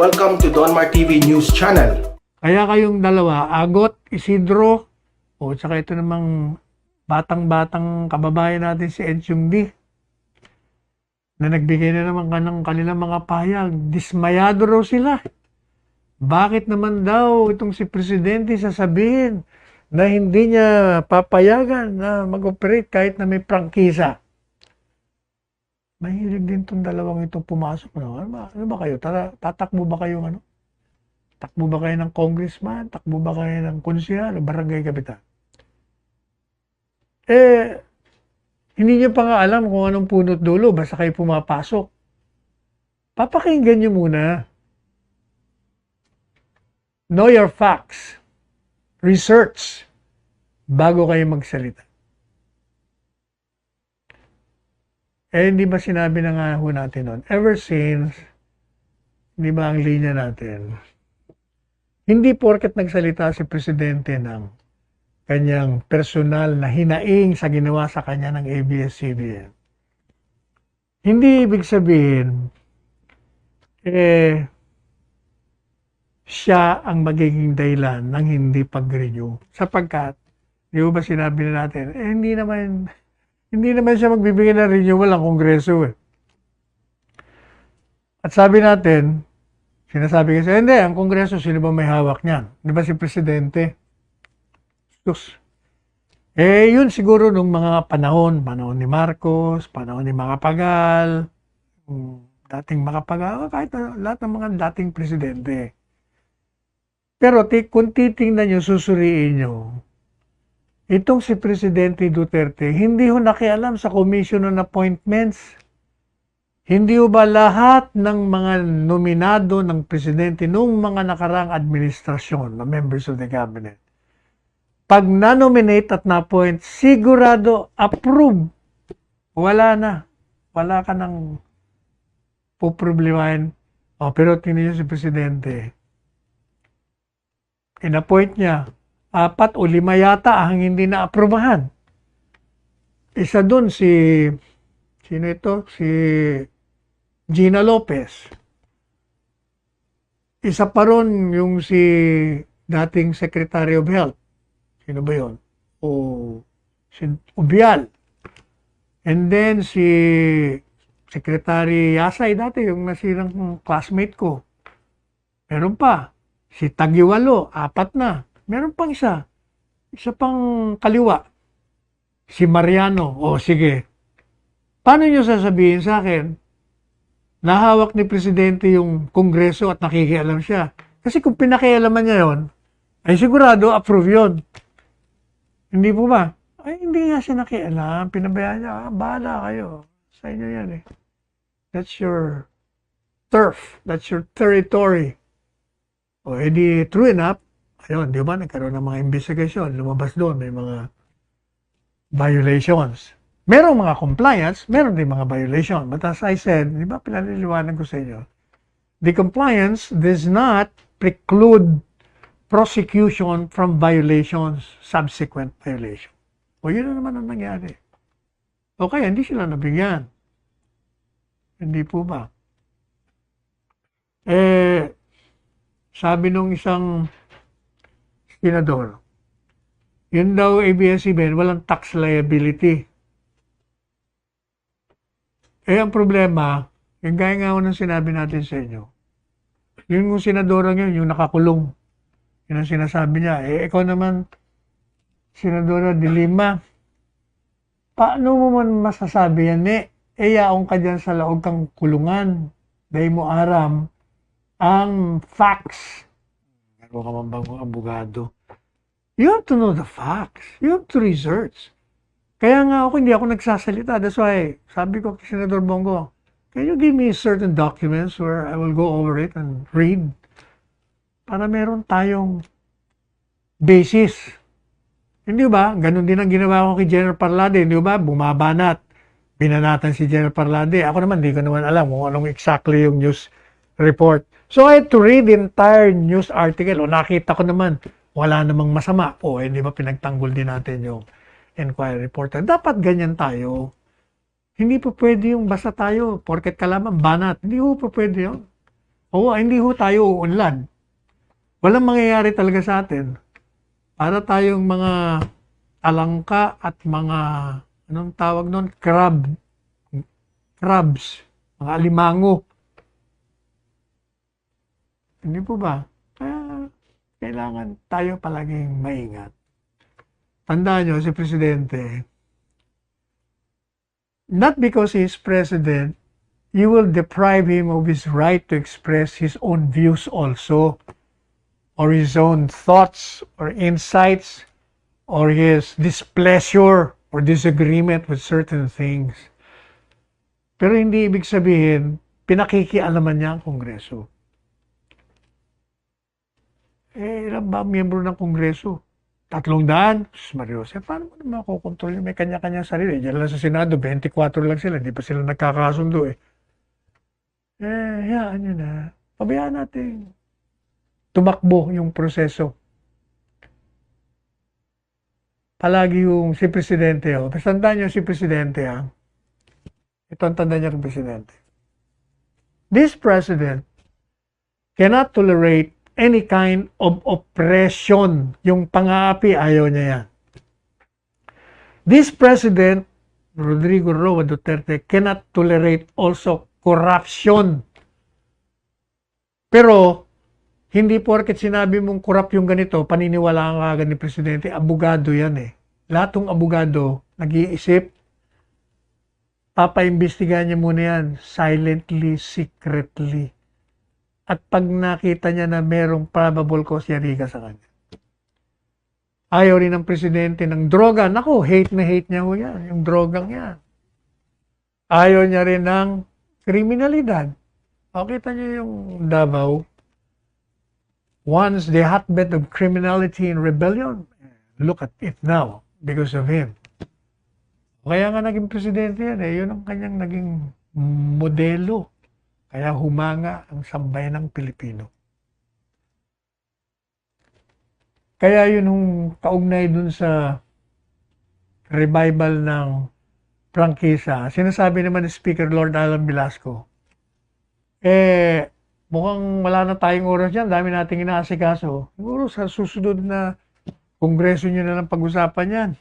Welcome to Donmar TV News Channel. Kaya kayong dalawa, Agot, Isidro, o tsaka ito namang batang-batang kababayan natin si Ed Chungdi, na nagbigay na naman ng kanilang mga pahayag. Dismayado raw sila. Bakit naman daw itong si Presidente sasabihin na hindi niya papayagan na mag-operate kahit na may prangkisa? Mahilig din itong dalawang itong pumasok. Ano ba kayo? Tatakbo ba kayo? Takbo ba kayo ng congressman? Takbo ba kayo ng konsehal o barangay kapitan? Hindi niyo pa nga alam kung anong punot dulo basta kayo pumapasok. Papakinggan niyo muna. Know your facts. Research bago kayo magsalita. Hindi ba sinabi na nga ho natin nun? Ever since, di ba ang linya natin, hindi porket nagsalita si Presidente ng kanyang personal na hinaing sa ginawa sa kanya ng ABS-CBN. Hindi ibig sabihin, siya ang magiging dahilan ng hindi pag-renew. Sapagkat, di ba sinabi na natin, hindi naman siya magbibigay ng renewal ang Kongreso. At sabi natin, sinasabi kasi, hindi, ang Kongreso, sino ba may hawak niyan? Di ba si Presidente? Diyos. Yun siguro nung mga panahon ni Marcos, panahon ni Macapagal, dating Macapagal, kahit lahat ng mga dating Presidente. Pero kung titingnan nyo, susuriin nyo, itong si Presidente Duterte, hindi ho nakialam sa Commission on Appointments. Hindi ho ba lahat ng mga nominado ng Presidente noong mga nakarang administrasyon na members of the Cabinet, pag na-nominate at na-appoint, sigurado approve. Wala na. Wala ka nang puproblemahin. Pero tingnan nyo si Presidente. In-appoint niya. 4 o 5 yata ang hindi na-aprobahan. Isa dun sino ito? Si Gina Lopez. Isa pa ron yung si dating Secretary of Health. Sino ba yun? Si Ubial. And then si Secretary Yasay dati, yung nasirang classmate ko. Meron pa. Si Tagiwalo, 4 na. Meron pang isa pang kaliwa, si Mariano. Sige, paano nyo sasabihin sa akin na hawak ni Presidente yung Kongreso at nakikialam siya? Kasi kung pinakialaman niya yon, ay sigurado approve yun. Hindi po ba? Hindi nga siya nakialam, pinabayaan niya, bahala kayo, sa inyo yan That's your turf, that's your territory. Edi true enough, ayun, di ba, nagkaroon ng mga investigation, lumabas doon, may mga violations. Merong mga compliance, meron din mga violation. But as I said, di ba, pinaliliwanag ko sa inyo, the compliance does not preclude prosecution from violations, subsequent violation. Yun na naman ang nangyari. Okay, hindi sila nabigyan. Hindi po ba? Sabi nung isang senador, yun daw ABS-CBN, walang tax liability. Ang problema, yung gaya nga ng sinabi natin sa inyo, yung senadora yun, yung nakakulong, yun ang sinasabi niya, ikaw naman, Senadora de Lima, paano mo man masasabi yan, yaong ka dyan sa laog kang kulungan, dahil mo aram, ang facts. Meron ka man bang abogado? You have to know the facts. You have to research. Kaya nga hindi ako nagsasalita. That's why, sabi ko kay Senador Bongo, can you give me certain documents where I will go over it and read? Para meron tayong basis. Hindi ba? Ganon din ang ginawa ko kay General Parlade. Hindi ba? Bumabanat. Binanatan si General Parlade. Ako naman, hindi ko naman alam kung anong exactly yung news report. So I had to read the entire news article. Nakita ko naman, wala namang masama. Hindi ba pinagtanggol din natin yung inquiry reporter. Dapat ganyan tayo. Hindi po pwede yung basta tayo, porket kalaman, banat. Hindi po pwede yun. Oo, hindi ho tayo uunlad. Walang mangyayari talaga sa atin. Para tayong mga talangka at mga, anong tawag nun? Crabs, mga alimango. Hindi po ba? Kaya kailangan tayo palaging maingat. Tandaan nyo, si Presidente, not because he is President, you will deprive him of his right to express his own views also, or his own thoughts or insights, or his displeasure or disagreement with certain things. Pero hindi ibig sabihin, pinakikialaman niya ang Kongreso. Ilan ba ang miyembro ng Kongreso? 300? Mario Jose, paano mo naman makokontrol yun? May kanya-kanya sarili. Diyan lang sa Senado, 24 lang sila. Hindi pa sila nagkakasundo eh. Hayaan nyo na. Pabayaan natin tumakbo yung proseso. Palagi yung si Presidente, tandaan nyo si Presidente, ito ang tanda niya ng Presidente. This President cannot tolerate any kind of oppression. Yung pang-aapi, ayaw niya yan. This President, Rodrigo Roa Duterte, cannot tolerate also corruption. Pero, hindi porket sinabi mong corrupt yung ganito, paniniwalaan ka agad ni Presidente, abogado yan eh. Lahat ng abogado, nag-iisip, papaimbestigahan niya muna yan, silently, secretly. At pag nakita niya na merong probable cause, yari ka sa kanya. Ayaw rin ng Presidente ng droga. Naku, hate na hate niya ho yan, yung drogang yan. Ayaw niya rin ng kriminalidad. O, kita niyo yung Davao, once the hotbed of criminality and rebellion, look at it now because of him. Kaya nga naging presidente yan eh. Yun ang kanyang naging modelo. Kaya humanga ang sambayan ng Pilipino. Kaya yun yung kaugnay dun sa revival ng prangkisa. Sinasabi naman ni Speaker Lord Alan Velasco, mukhang wala na tayong oras dyan. Dami nating inaasikaso. Siguro sa susunod na kongreso nyo na lang pag-usapan yan.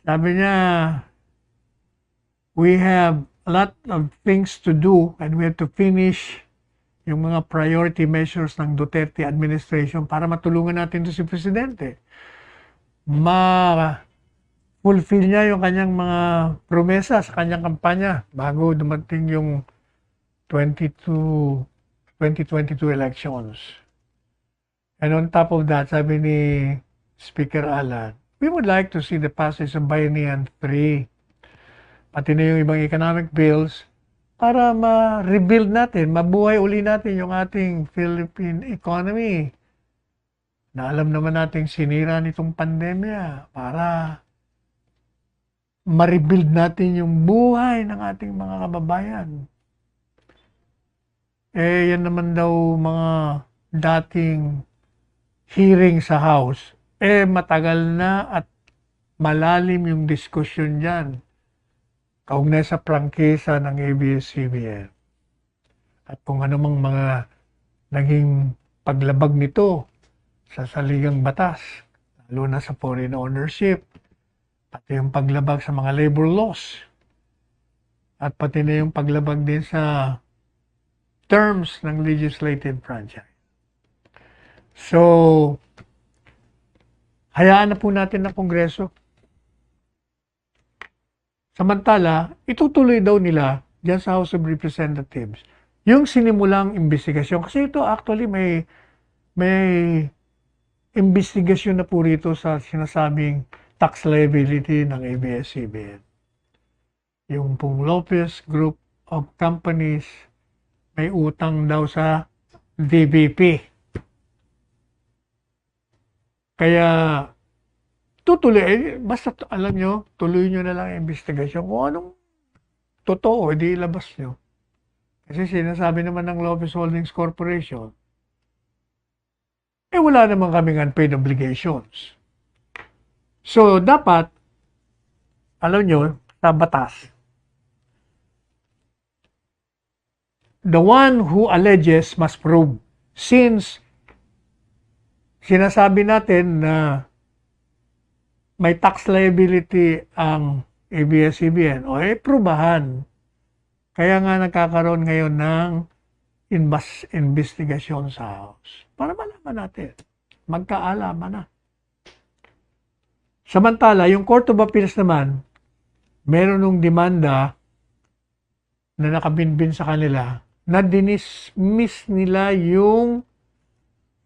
Sabi niya, we have a lot of things to do and we have to finish yung mga priority measures ng Duterte administration para matulungan natin to si Presidente. Ma-fulfill niya yung kanyang mga promesa sa kanyang kampanya bago dumating yung 2022 elections. And on top of that, sabi ni Speaker Alan, we would like to see the passage of Bayanihan 3. Pati na yung ibang economic bills para ma-rebuild natin, mabuhay uli natin yung ating Philippine economy. Na alam naman natin sinira nitong pandemya para ma-rebuild natin yung buhay ng ating mga kababayan. Yan naman daw mga dating hearing sa House. Matagal na at malalim yung diskusyon dyan. Kaugnay sa prangkisa ng ABS-CBN. At kung anumang mga naging paglabag nito sa saligang batas, lalo na sa foreign ownership, pati yung paglabag sa mga labor laws, at pati na yung paglabag din sa terms ng legislative franchise. So, hayaan na po natin ng Kongreso. Samantala, itutuloy daw nila dyan sa House of Representatives yung sinimulang investigasyon. Kasi ito actually may investigasyon na po rito sa sinasabing tax liability ng ABS-CBN. Yung pong Lopez Group of Companies may utang daw sa DBP. Kaya tutuloy, basta alam nyo, tuloy nyo na lang ang investigasyon. Kung anong totoo, hindi ilabas nyo. Kasi sinasabi naman ng Lopez Holdings Corporation, wala naman kaming unpaid obligations. So, dapat, alam nyo, sa batas, the one who alleges must prove. Since sinasabi natin na may tax liability ang ABS-CBN, o prubahan. Kaya nga nagkakaroon ngayon ng investigasyon sa House. Para malaman natin. Magkaalaman na. Samantala, yung Court of Appeals naman, meron nung demanda na nakabinbin sa kanila na dinismiss nila yung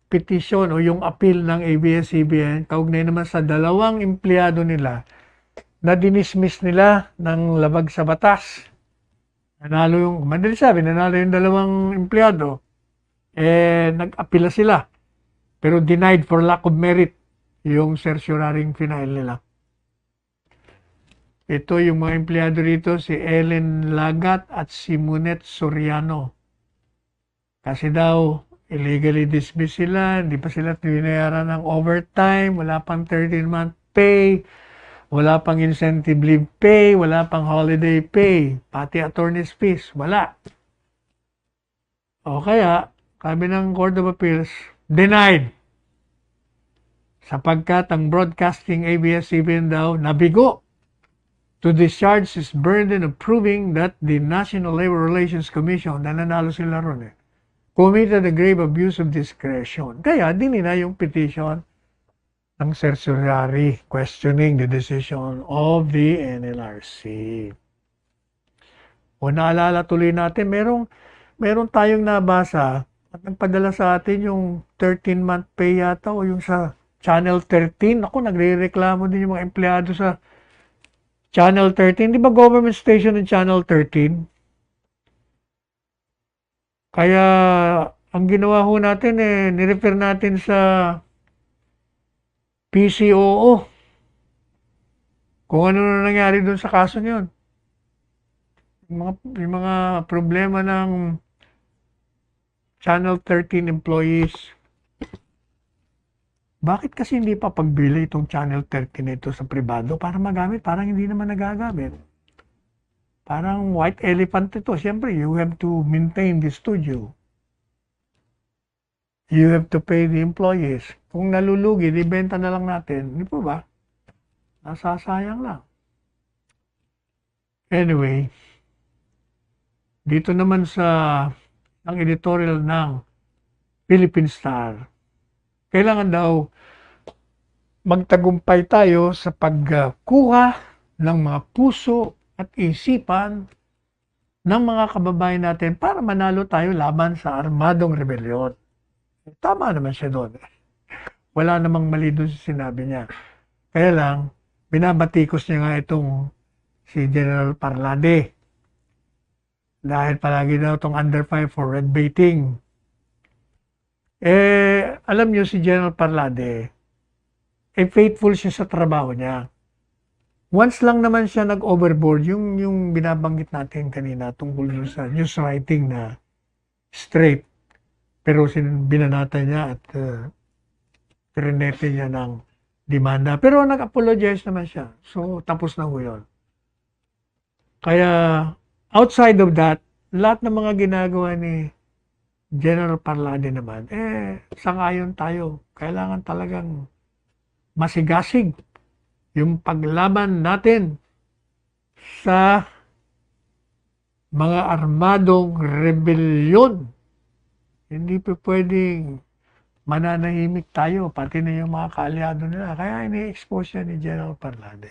petition o yung appeal ng ABS-CBN kaugnay naman sa dalawang empleyado nila na dinismiss nila ng labag sa batas. Nanalo yung, madali sabi, nanalo yung dalawang empleyado. Nag-apila sila. Pero denied for lack of merit yung certioraring final nila. Ito yung mga empleyado rito, si Ellen Lagat at si Munet Soriano. Kasi daw, illegally dismissed sila, hindi pa sila binayaran ng overtime, wala pang 13-month pay, wala pang incentive leave pay, wala pang holiday pay, pati attorney's fees, wala. O kaya, sabi ng Court of Appeals, denied. Sapagkat ang broadcasting ABS-CBN daw nabigo to discharge his burden of proving that the National Labor Relations Commission, na nanalo sila ron committed a grave abuse of discretion. Kaya dinina yung petition ng certiorari questioning the decision of the NLRC. O naalala tuloy natin, meron tayong nabasa at nagpadala sa atin yung 13-month pay yata o yung sa Channel 13. Ako, nagre-reklamo din yung mga empleyado sa Channel 13. Di ba government station ng Channel 13? Kaya, ang ginawa ho natin nirefer natin sa PCOO. Kung ano na nangyari doon sa kaso yun. Yung mga problema ng Channel 13 employees. Bakit kasi hindi pa pagbili itong Channel 13 ito sa pribado para magamit? Parang hindi naman nagagamit. Parang white elephant ito. Siyempre, you have to maintain the studio. You have to pay the employees. Kung nalulugi, ibenta na lang natin. Hindi po ba? Nasasayang lang. Anyway, dito naman sa ang editorial ng Philippine Star, kailangan daw magtagumpay tayo sa pagkuha ng mga puso at isipan ng mga kababayan natin para manalo tayo laban sa armadong rebelyon. Tama naman siya doon. Wala namang mali doon sa sinabi niya. Kaya lang, binabatikos niya nga itong si General Parlade. Dahil palagi daw itong under 5 for red baiting. Alam niyo si General Parlade, faithful siya sa trabaho niya. Once lang naman siya nag-overboard, yung binabanggit natin kanina tungkol sa news writing na straight. Pero binanata niya at trinete niya ng demanda. Pero nag-apologize naman siya. So, tapos na ho yun. Kaya, outside of that, lahat ng mga ginagawa ni General Parlade naman, sangayon tayo. Kailangan talagang masigasig yung paglaban natin sa mga armadong rebelyon. Hindi pa pwedeng mananahimik tayo, pati na yung mga kaalyado nila. Kaya ini-expose yan ni General Parlade.